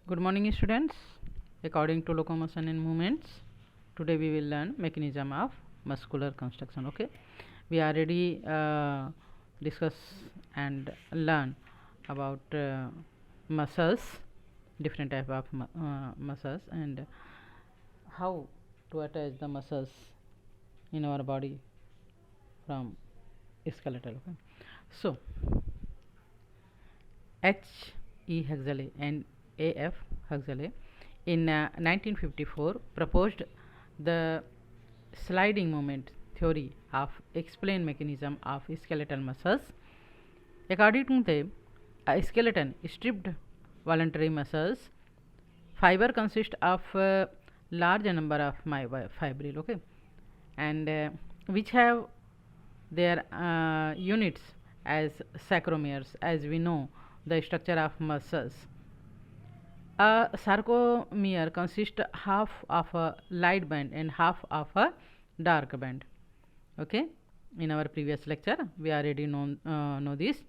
Good morning, students. According to locomotion and movements, today we will learn mechanism of muscular construction. Okay, we already discuss and learn about muscles, different type of muscles, and how to attach the muscles in our body from skeletal. Okay, so H. E. Huxley and A. F. Huxley in 1954 proposed the sliding moment theory of explain mechanism of skeletal muscles. According to them, a skeleton stripped voluntary muscles fiber consist of large number of myofibril, okay, and which have their units as sarcomeres. As we know the structure of muscles, a sarcomere consists half of a light band and half of a dark band. Okay, in our previous lecture we already know this,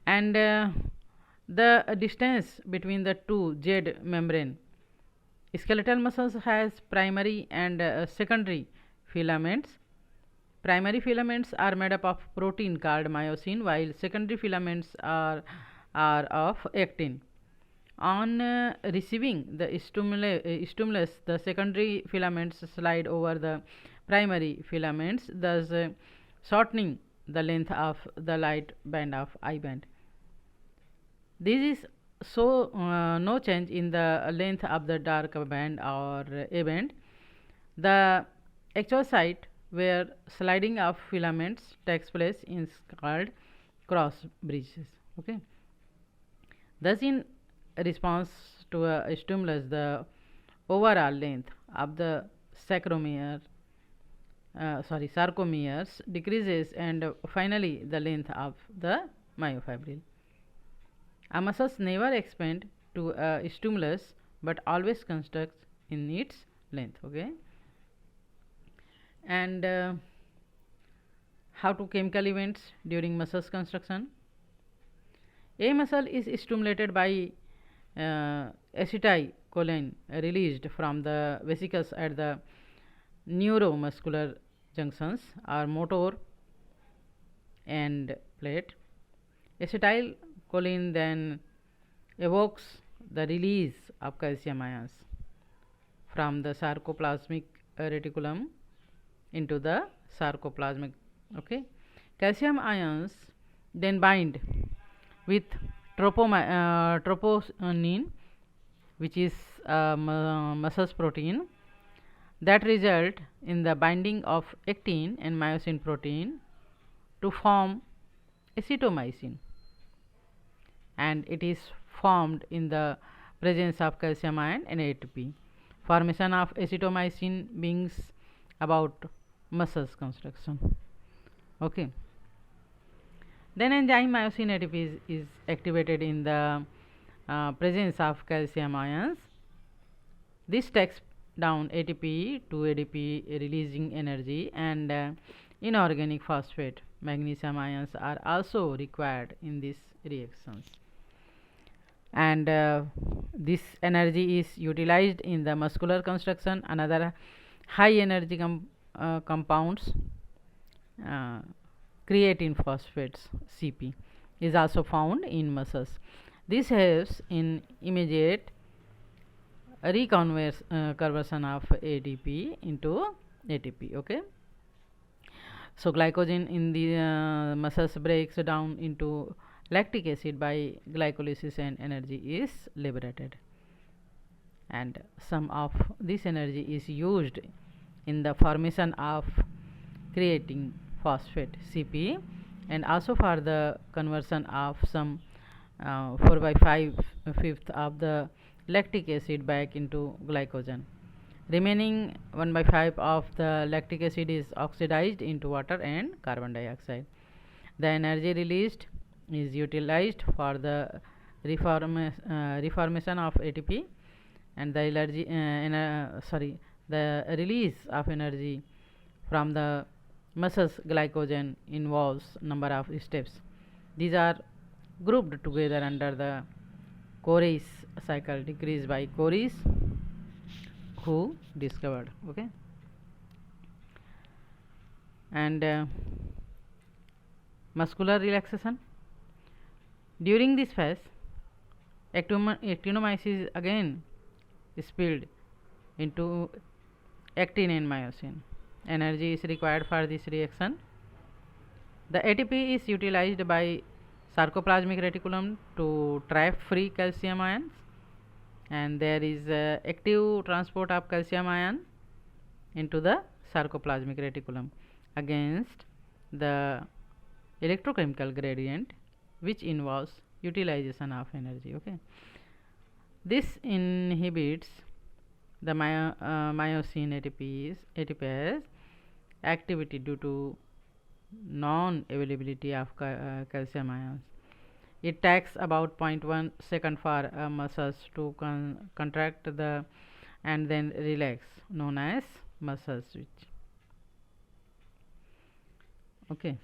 and the distance between the two Z membrane. Skeletal muscles has primary and secondary filaments. Primary filaments are made up of protein called myosin, while secondary filaments are of actin. On receiving the stimulus, the secondary filaments slide over the primary filaments, thus shortening the length of the light band of I band. This is so no change in the length of the dark band or A band. The actual site where sliding of filaments takes place is called cross bridges. Okay. Thus, in response to a stimulus, the overall length of the sarcomeres decreases, and finally the length of the myofibril. A muscle never expand to a stimulus but always constructs in its length. Okay, and how to chemical events during muscles construction. A muscle is stimulated by acetylcholine released from the vesicles at the neuromuscular junctions or motor and plate. Acetylcholine then evokes the release of calcium ions from the sarcoplasmic reticulum into the sarcoplasmic. Okay, calcium ions then bind with troponin, which is muscles protein, that result in the binding of actin and myosin protein to form acetomycin, and it is formed in the presence of calcium ion and ATP. Formation of acetomycin brings about muscles construction. Okay, then enzyme myosin ATP is activated in the presence of calcium ions. This takes down ATP to ADP, releasing energy, and inorganic phosphate magnesium ions are also required in these reactions, and this energy is utilized in the muscular construction. Another high energy compounds, creatine phosphates CP, is also found in muscles. This helps in immediate reconversion of ADP into ATP. Okay, so glycogen in the muscles breaks down into lactic acid by glycolysis, and energy is liberated, and some of this energy is used in the formation of creatine phosphate CP, and also for the conversion of some 4 by 5 fifth of the lactic acid back into glycogen. Remaining 1 by 5 of the lactic acid is oxidized into water and carbon dioxide. The energy released is utilized for the reformation of ATP, and the the release of energy from the muscles glycogen involves number of steps. These are grouped together under the Core's cycle decreased by Core's, who discovered. Okay, and muscular relaxation. During this phase, actinomyces again spilled into actin and myosin. Energy is required for this reaction. The ATP is utilized by sarcoplasmic reticulum to trap free calcium ions, and there is active transport of calcium ion into the sarcoplasmic reticulum against the electrochemical gradient, which involves utilization of energy. Okay, this inhibits the myosin ATPase activity due to non-availability of calcium ions. It takes about 0.1 second for muscles to contract the and then relax, known as muscle switch. Okay,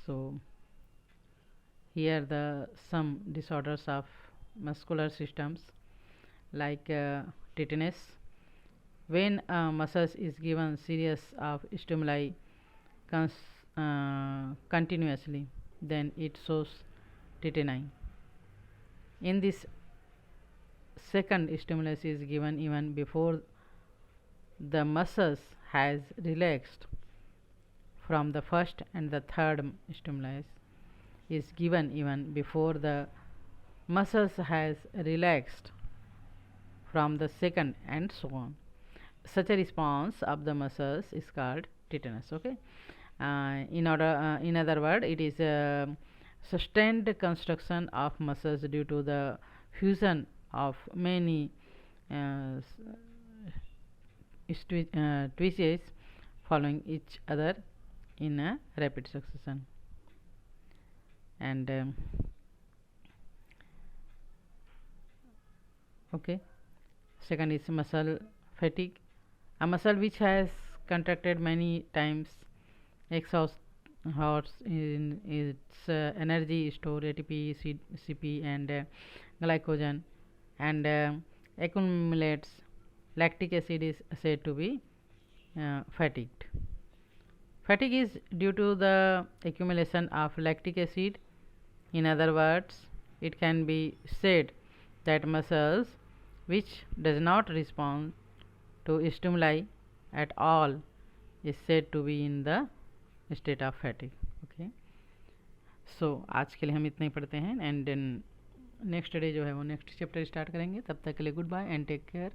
so here the some disorders of muscular systems, like tetanus. When muscles is given series of stimuli continuously, then it shows tetani. In this, second stimulus is given even before the muscles has relaxed from the first, and the third stimulus is given even before the muscles has relaxed from the second, and so on. Such a response of the muscles is called tetanus. Okay, in other words, it is a sustained construction of muscles due to the fusion of many twists following each other in a rapid succession. And okay, second is muscle fatigue. A muscle which has contracted many times exhausts in its energy store, ATP, CP, and glycogen, and accumulates lactic acid, is said to be fatigued. Fatigue is due to the accumulation of lactic acid. In other words, it can be said that muscles which does not respond to stimuli at all is said to be in the state of fatigue. Okay, so आज के लिए हम इतना ही पढ़ते हैं, and then next day जो है वो नेक्स्ट चैप्टर स्टार्ट करेंगे. तब तक के लिए goodbye and take care.